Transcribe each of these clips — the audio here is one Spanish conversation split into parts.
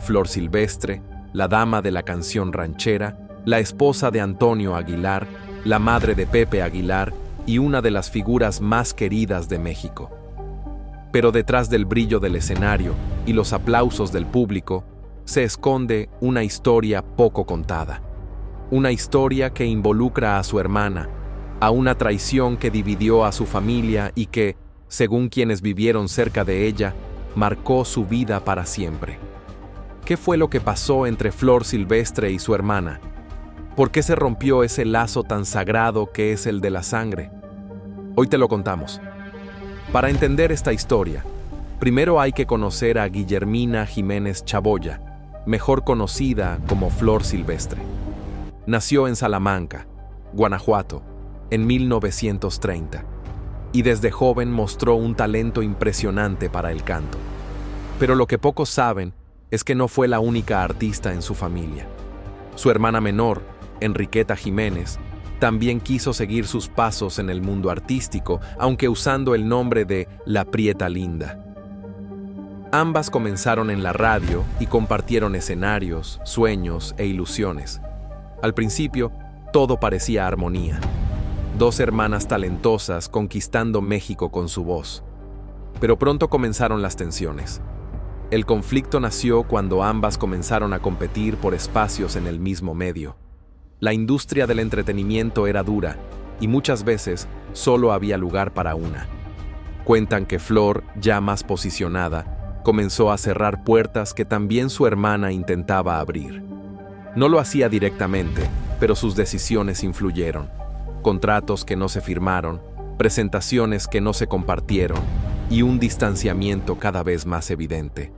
Flor Silvestre, la dama de la canción ranchera, la esposa de Antonio Aguilar, la madre de Pepe Aguilar y una de las figuras más queridas de México. Pero detrás del brillo del escenario y los aplausos del público, se esconde una historia poco contada. Una historia que involucra a su hermana, a una traición que dividió a su familia y que, según quienes vivieron cerca de ella, marcó su vida para siempre. ¿Qué fue lo que pasó entre Flor Silvestre y su hermana? ¿Por qué se rompió ese lazo tan sagrado que es el de la sangre? Hoy te lo contamos. Para entender esta historia, primero hay que conocer a Guillermina Jiménez Chaboya, mejor conocida como Flor Silvestre. Nació en Salamanca, Guanajuato, en 1930, y desde joven mostró un talento impresionante para el canto. Pero lo que pocos saben es que no fue la única artista en su familia. Su hermana menor, Enriqueta Jiménez, también quiso seguir sus pasos en el mundo artístico, aunque usando el nombre de La Prieta Linda. Ambas comenzaron en la radio y compartieron escenarios, sueños e ilusiones. Al principio, todo parecía armonía. Dos hermanas talentosas conquistando México con su voz. Pero pronto comenzaron las tensiones. El conflicto nació cuando ambas comenzaron a competir por espacios en el mismo medio. La industria del entretenimiento era dura y muchas veces solo había lugar para una. Cuentan que Flor, ya más posicionada, comenzó a cerrar puertas que también su hermana intentaba abrir. No lo hacía directamente, pero sus decisiones influyeron. Contratos que no se firmaron, presentaciones que no se compartieron y un distanciamiento cada vez más evidente.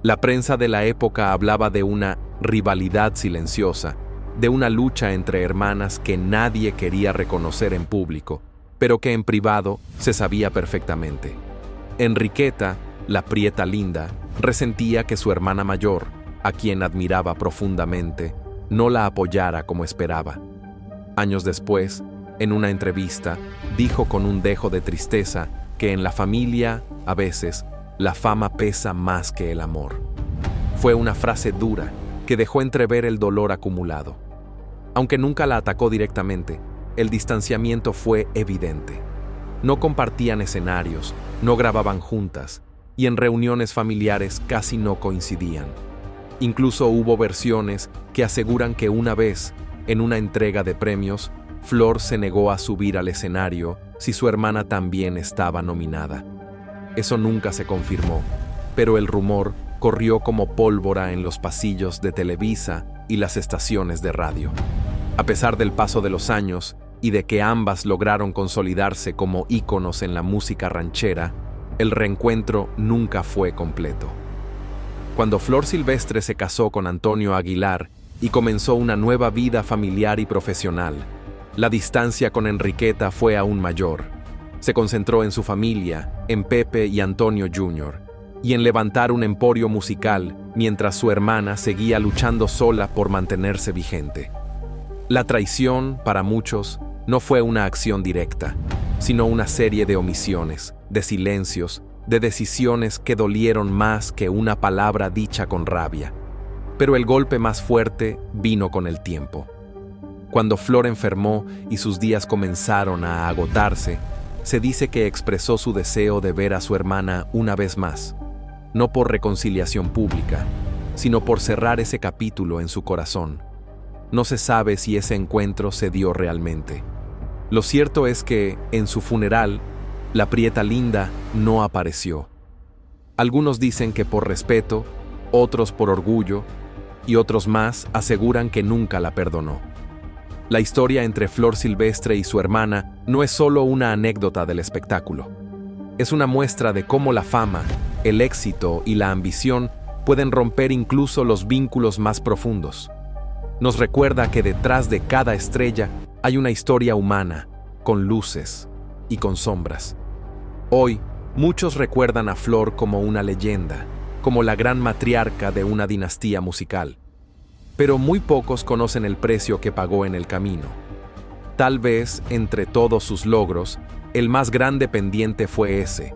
La prensa de la época hablaba de una rivalidad silenciosa, de una lucha entre hermanas que nadie quería reconocer en público, pero que en privado se sabía perfectamente. Enriqueta, la Prieta Linda, resentía que su hermana mayor, a quien admiraba profundamente, no la apoyara como esperaba. Años después, en una entrevista, dijo con un dejo de tristeza que en la familia, a veces, la fama pesa más que el amor. Fue una frase dura que dejó entrever el dolor acumulado. Aunque nunca la atacó directamente, el distanciamiento fue evidente. No compartían escenarios, no grababan juntas, y en reuniones familiares casi no coincidían. Incluso hubo versiones que aseguran que una vez, en una entrega de premios, Flor se negó a subir al escenario si su hermana también estaba nominada. Eso nunca se confirmó, pero el rumor corrió como pólvora en los pasillos de Televisa y las estaciones de radio. A pesar del paso de los años y de que ambas lograron consolidarse como íconos en la música ranchera, el reencuentro nunca fue completo. Cuando Flor Silvestre se casó con Antonio Aguilar y comenzó una nueva vida familiar y profesional, la distancia con Enriqueta fue aún mayor. Se concentró en su familia, en Pepe y Antonio Jr., y en levantar un emporio musical, mientras su hermana seguía luchando sola por mantenerse vigente. La traición, para muchos, no fue una acción directa, sino una serie de omisiones, de silencios, de decisiones que dolieron más que una palabra dicha con rabia. Pero el golpe más fuerte vino con el tiempo. Cuando Flor enfermó y sus días comenzaron a agotarse, se dice que expresó su deseo de ver a su hermana una vez más, no por reconciliación pública, sino por cerrar ese capítulo en su corazón. No se sabe si ese encuentro se dio realmente. Lo cierto es que, en su funeral, la Prieta Linda no apareció. Algunos dicen que por respeto, otros por orgullo, y otros más aseguran que nunca la perdonó. La historia entre Flor Silvestre y su hermana no es solo una anécdota del espectáculo. Es una muestra de cómo la fama, el éxito y la ambición pueden romper incluso los vínculos más profundos. Nos recuerda que detrás de cada estrella hay una historia humana, con luces y con sombras. Hoy, muchos recuerdan a Flor como una leyenda, como la gran matriarca de una dinastía musical. Pero muy pocos conocen el precio que pagó en el camino. Tal vez, entre todos sus logros, el más grande pendiente fue ese: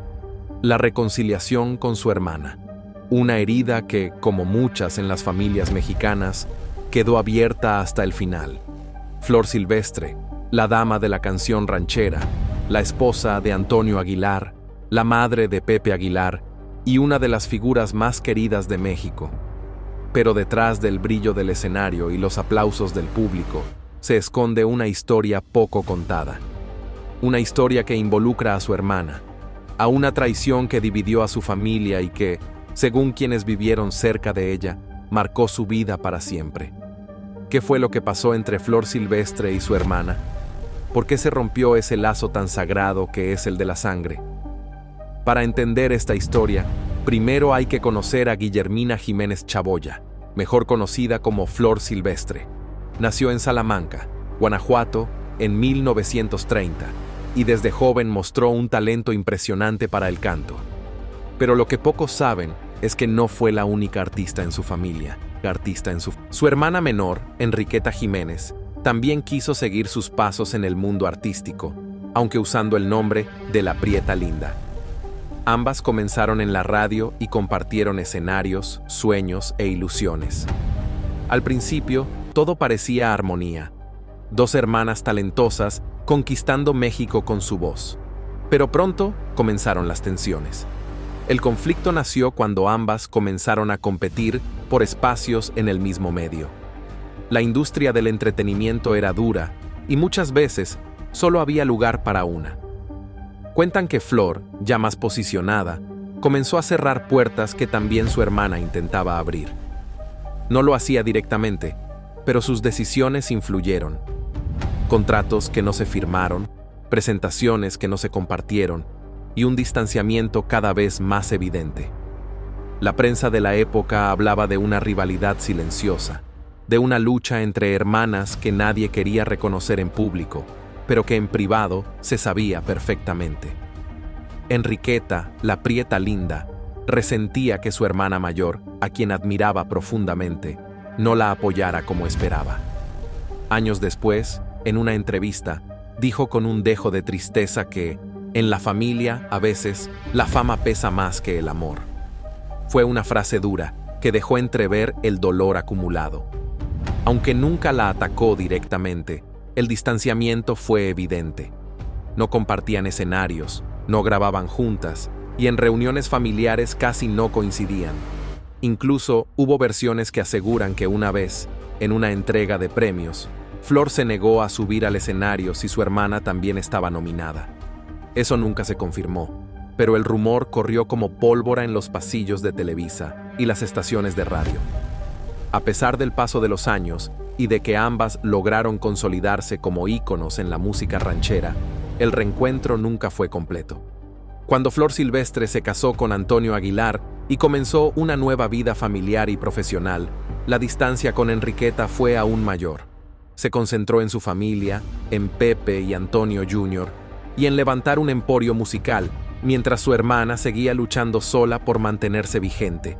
la reconciliación con su hermana. Una herida que, como muchas en las familias mexicanas, quedó abierta hasta el final. Flor Silvestre, la dama de la canción ranchera, la esposa de Antonio Aguilar, la madre de Pepe Aguilar y una de las figuras más queridas de México. Pero detrás del brillo del escenario y los aplausos del público se esconde una historia poco contada. Una historia que involucra a su hermana, a una traición que dividió a su familia y que, según quienes vivieron cerca de ella, marcó su vida para siempre. ¿Qué fue lo que pasó entre Flor Silvestre y su hermana? ¿Por qué se rompió ese lazo tan sagrado que es el de la sangre? Para entender esta historia, primero hay que conocer a Guillermina Jiménez Chaboya, mejor conocida como Flor Silvestre. Nació en Salamanca, Guanajuato, en 1930, y desde joven mostró un talento impresionante para el canto. Pero lo que pocos saben es que no fue la única artista en su familia. Su hermana menor, Enriqueta Jiménez, también quiso seguir sus pasos en el mundo artístico, aunque usando el nombre de La Prieta Linda. Ambas comenzaron en la radio y compartieron escenarios, sueños e ilusiones. Al principio, todo parecía armonía. Dos hermanas talentosas conquistando México con su voz. Pero pronto comenzaron las tensiones. El conflicto nació cuando ambas comenzaron a competir por espacios en el mismo medio. La industria del entretenimiento era dura y muchas veces solo había lugar para una. Cuentan que Flor, ya más posicionada, comenzó a cerrar puertas que también su hermana intentaba abrir. No lo hacía directamente, pero sus decisiones influyeron. Contratos que no se firmaron, presentaciones que no se compartieron, y un distanciamiento cada vez más evidente. La prensa de la época hablaba de una rivalidad silenciosa, de una lucha entre hermanas que nadie quería reconocer en público, pero que en privado se sabía perfectamente. Enriqueta, la Prieta Linda, resentía que su hermana mayor, a quien admiraba profundamente, no la apoyara como esperaba. Años después, en una entrevista, dijo con un dejo de tristeza que, en la familia, a veces, la fama pesa más que el amor. Fue una frase dura que dejó entrever el dolor acumulado. Aunque nunca la atacó directamente, el distanciamiento fue evidente. No compartían escenarios, no grababan juntas, y en reuniones familiares casi no coincidían. Incluso hubo versiones que aseguran que una vez, en una entrega de premios, Flor se negó a subir al escenario si su hermana también estaba nominada. Eso nunca se confirmó, pero el rumor corrió como pólvora en los pasillos de Televisa y las estaciones de radio. A pesar del paso de los años y de que ambas lograron consolidarse como íconos en la música ranchera, el reencuentro nunca fue completo. Cuando Flor Silvestre se casó con Antonio Aguilar y comenzó una nueva vida familiar y profesional, la distancia con Enriqueta fue aún mayor. Se concentró en su familia, en Pepe y Antonio Jr., y en levantar un emporio musical, mientras su hermana seguía luchando sola por mantenerse vigente.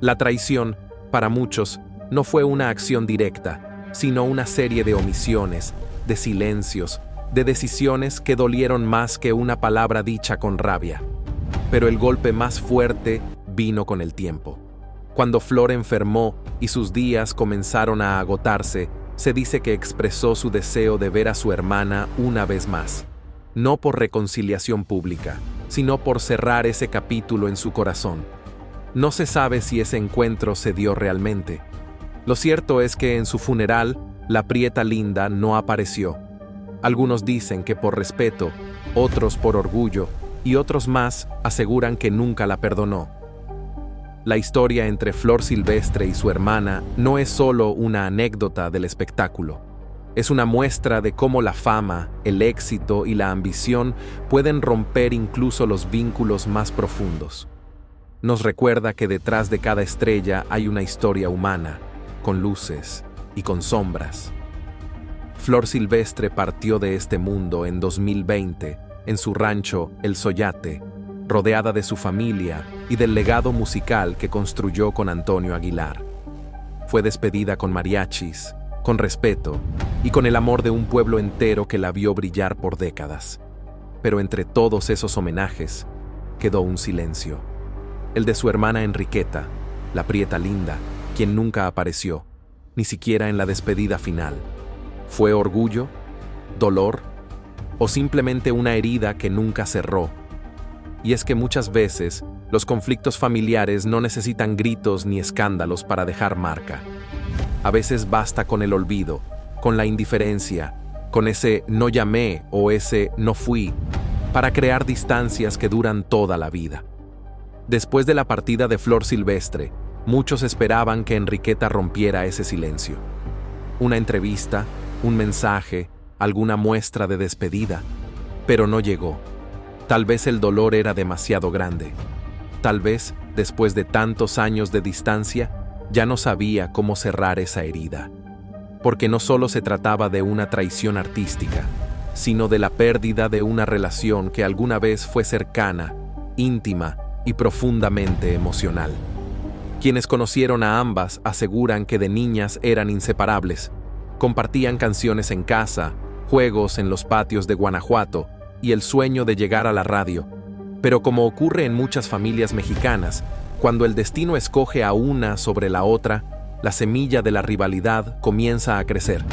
La traición, para muchos, no fue una acción directa, sino una serie de omisiones, de silencios, de decisiones que dolieron más que una palabra dicha con rabia. Pero el golpe más fuerte vino con el tiempo. Cuando Flor enfermó y sus días comenzaron a agotarse, se dice que expresó su deseo de ver a su hermana una vez más. No por reconciliación pública, sino por cerrar ese capítulo en su corazón. No se sabe si ese encuentro se dio realmente. Lo cierto es que en su funeral, la Prieta Linda no apareció. Algunos dicen que por respeto, otros por orgullo, y otros más aseguran que nunca la perdonó. La historia entre Flor Silvestre y su hermana no es solo una anécdota del espectáculo. Es una muestra de cómo la fama, el éxito y la ambición pueden romper incluso los vínculos más profundos. Nos recuerda que detrás de cada estrella hay una historia humana, con luces y con sombras. Flor Silvestre partió de este mundo en 2020, en su rancho El Soyate, rodeada de su familia y del legado musical que construyó con Antonio Aguilar. Fue despedida con mariachis, con respeto y con el amor de un pueblo entero que la vio brillar por décadas. Pero entre todos esos homenajes, quedó un silencio. el de su hermana Enriqueta, la prieta linda, quien nunca apareció, ni siquiera en la despedida final. ¿Fue orgullo? ¿Dolor? ¿O simplemente una herida que nunca cerró? Y es que muchas veces los conflictos familiares no necesitan gritos ni escándalos para dejar marca. A veces basta con el olvido, con la indiferencia, con ese no llamé o ese no fui, para crear distancias que duran toda la vida. Después de la partida de Flor Silvestre, muchos esperaban que Enriqueta rompiera ese silencio. Una entrevista, un mensaje, alguna muestra de despedida, pero no llegó. Tal vez el dolor era demasiado grande. Tal vez, después de tantos años de distancia, ya no sabía cómo cerrar esa herida. Porque no solo se trataba de una traición artística, sino de la pérdida de una relación que alguna vez fue cercana, íntima y profundamente emocional. Quienes conocieron a ambas aseguran que de niñas eran inseparables. Compartían canciones en casa, juegos en los patios de Guanajuato y el sueño de llegar a la radio. Pero como ocurre en muchas familias mexicanas, cuando el destino escoge a una sobre la otra, la semilla de la rivalidad comienza a crecer.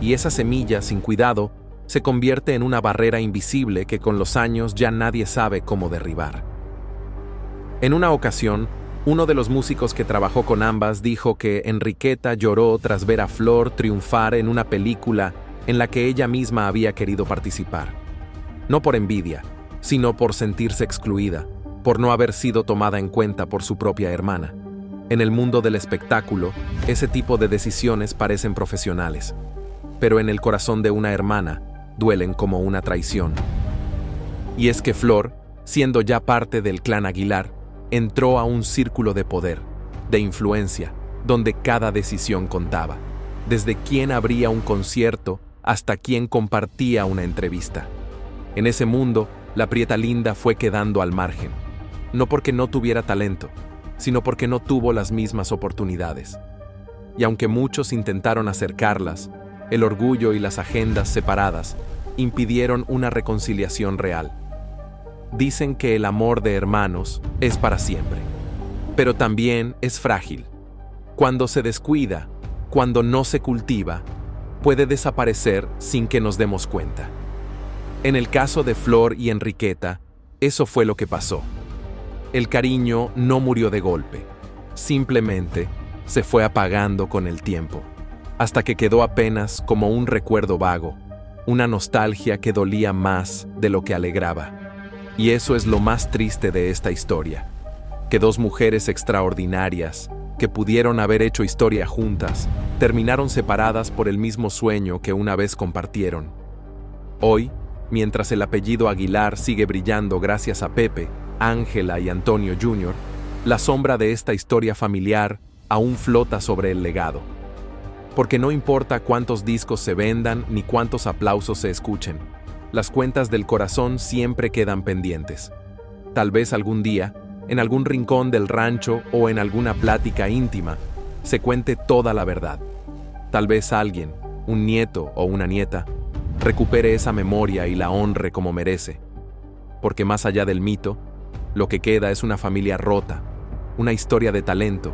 Y esa semilla, sin cuidado, se convierte en una barrera invisible que con los años ya nadie sabe cómo derribar. En una ocasión, uno de los músicos que trabajó con ambas dijo que Enriqueta lloró tras ver a Flor triunfar en una película en la que ella misma había querido participar. No por envidia, sino por sentirse excluida, por no haber sido tomada en cuenta por su propia hermana. En el mundo del espectáculo, ese tipo de decisiones parecen profesionales, pero en el corazón de una hermana, duelen como una traición. Y es que Flor, siendo ya parte del clan Aguilar, entró a un círculo de poder, de influencia, donde cada decisión contaba, desde quién abría un concierto hasta quién compartía una entrevista. En ese mundo, la prieta linda fue quedando al margen, no porque no tuviera talento, sino porque no tuvo las mismas oportunidades. Y aunque muchos intentaron acercarlas, el orgullo y las agendas separadas impidieron una reconciliación real. Dicen que el amor de hermanos es para siempre, pero también es frágil. Cuando se descuida, cuando no se cultiva, puede desaparecer sin que nos demos cuenta. En el caso de Flor y Enriqueta, eso fue lo que pasó. El cariño no murió de golpe, simplemente se fue apagando con el tiempo, hasta que quedó apenas como un recuerdo vago, una nostalgia que dolía más de lo que alegraba. Y eso es lo más triste de esta historia, que dos mujeres extraordinarias, que pudieron haber hecho historia juntas, terminaron separadas por el mismo sueño que una vez compartieron. Hoy, mientras el apellido Aguilar sigue brillando gracias a Pepe, Ángela y Antonio Jr., la sombra de esta historia familiar aún flota sobre el legado. Porque no importa cuántos discos se vendan ni cuántos aplausos se escuchen, las cuentas del corazón siempre quedan pendientes. Tal vez algún día, en algún rincón del rancho o en alguna plática íntima, se cuente toda la verdad. Tal vez alguien, un nieto o una nieta, recupere esa memoria y la honre como merece. Porque más allá del mito, lo que queda es una familia rota, una historia de talento,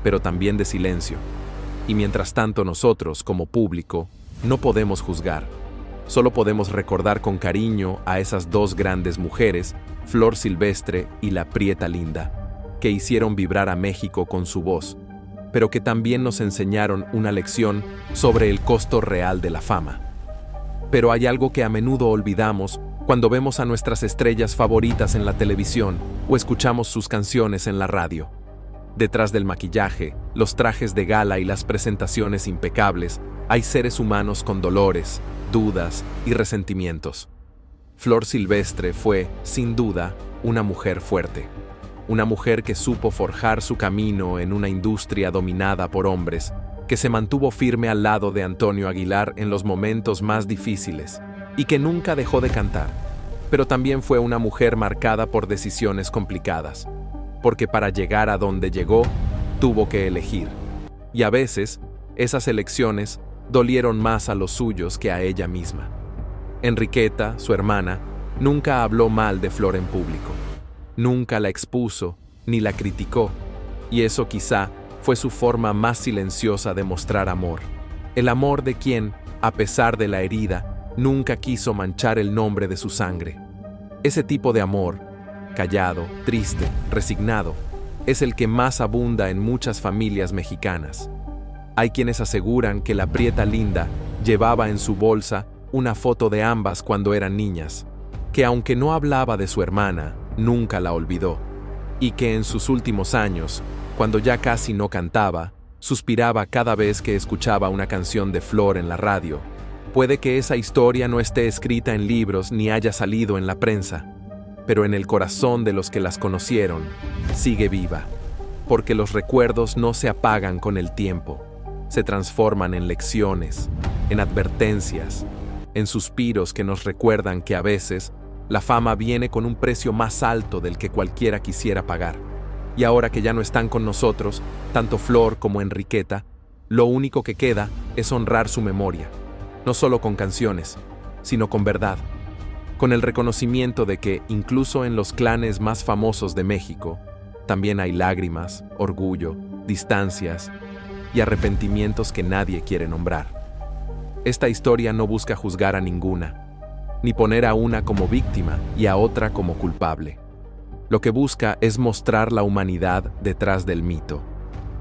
pero también de silencio. Y mientras tanto nosotros, como público, no podemos juzgar. Solo podemos recordar con cariño a esas dos grandes mujeres, Flor Silvestre y la prieta linda, que hicieron vibrar a México con su voz, pero que también nos enseñaron una lección sobre el costo real de la fama. Pero hay algo que a menudo olvidamos cuando vemos a nuestras estrellas favoritas en la televisión o escuchamos sus canciones en la radio. Detrás del maquillaje, los trajes de gala y las presentaciones impecables, hay seres humanos con dolores, dudas y resentimientos. Flor Silvestre fue, sin duda, una mujer fuerte. Una mujer que supo forjar su camino en una industria dominada por hombres, que se mantuvo firme al lado de Antonio Aguilar en los momentos más difíciles, y que nunca dejó de cantar. Pero también fue una mujer marcada por decisiones complicadas, porque para llegar a donde llegó, tuvo que elegir. Y a veces, esas elecciones dolieron más a los suyos que a ella misma. Enriqueta, su hermana, nunca habló mal de Flor en público. Nunca la expuso, ni la criticó, y eso quizá fue su forma más silenciosa de mostrar amor. El amor de quien, a pesar de la herida, nunca quiso manchar el nombre de su sangre. Ese tipo de amor, callado, triste, resignado, es el que más abunda en muchas familias mexicanas. Hay quienes aseguran que la prieta linda llevaba en su bolsa una foto de ambas cuando eran niñas, que aunque no hablaba de su hermana, nunca la olvidó, y que en sus últimos años, cuando ya casi no cantaba, suspiraba cada vez que escuchaba una canción de Flor en la radio. Puede que esa historia no esté escrita en libros ni haya salido en la prensa, pero en el corazón de los que las conocieron, sigue viva, porque los recuerdos no se apagan con el tiempo, se transforman en lecciones, en advertencias, en suspiros que nos recuerdan que a veces la fama viene con un precio más alto del que cualquiera quisiera pagar. Y ahora que ya no están con nosotros, tanto Flor como Enriqueta, lo único que queda es honrar su memoria, no solo con canciones, sino con verdad, con el reconocimiento de que, incluso en los clanes más famosos de México, también hay lágrimas, orgullo, distancias y arrepentimientos que nadie quiere nombrar. Esta historia no busca juzgar a ninguna, ni poner a una como víctima y a otra como culpable. Lo que busca es mostrar la humanidad detrás del mito.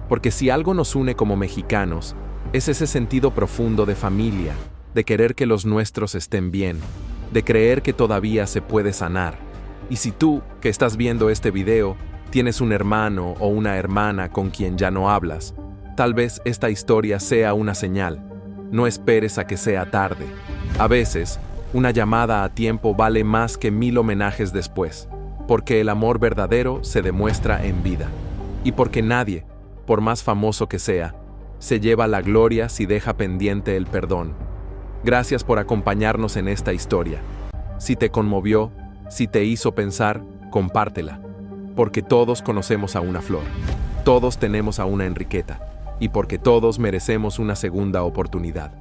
Porque si algo nos une como mexicanos, es ese sentido profundo de familia, de querer que los nuestros estén bien, de creer que todavía se puede sanar. Y si tú, que estás viendo este video, tienes un hermano o una hermana con quien ya no hablas, tal vez esta historia sea una señal. No esperes a que sea tarde. A veces, una llamada a tiempo vale más que 1000 homenajes después, porque el amor verdadero se demuestra en vida. Y porque nadie, por más famoso que sea, se lleva la gloria si deja pendiente el perdón. Gracias por acompañarnos en esta historia. Si te conmovió, si te hizo pensar, compártela. Porque todos conocemos a una Flor, todos tenemos a una Enriqueta, y porque todos merecemos una segunda oportunidad.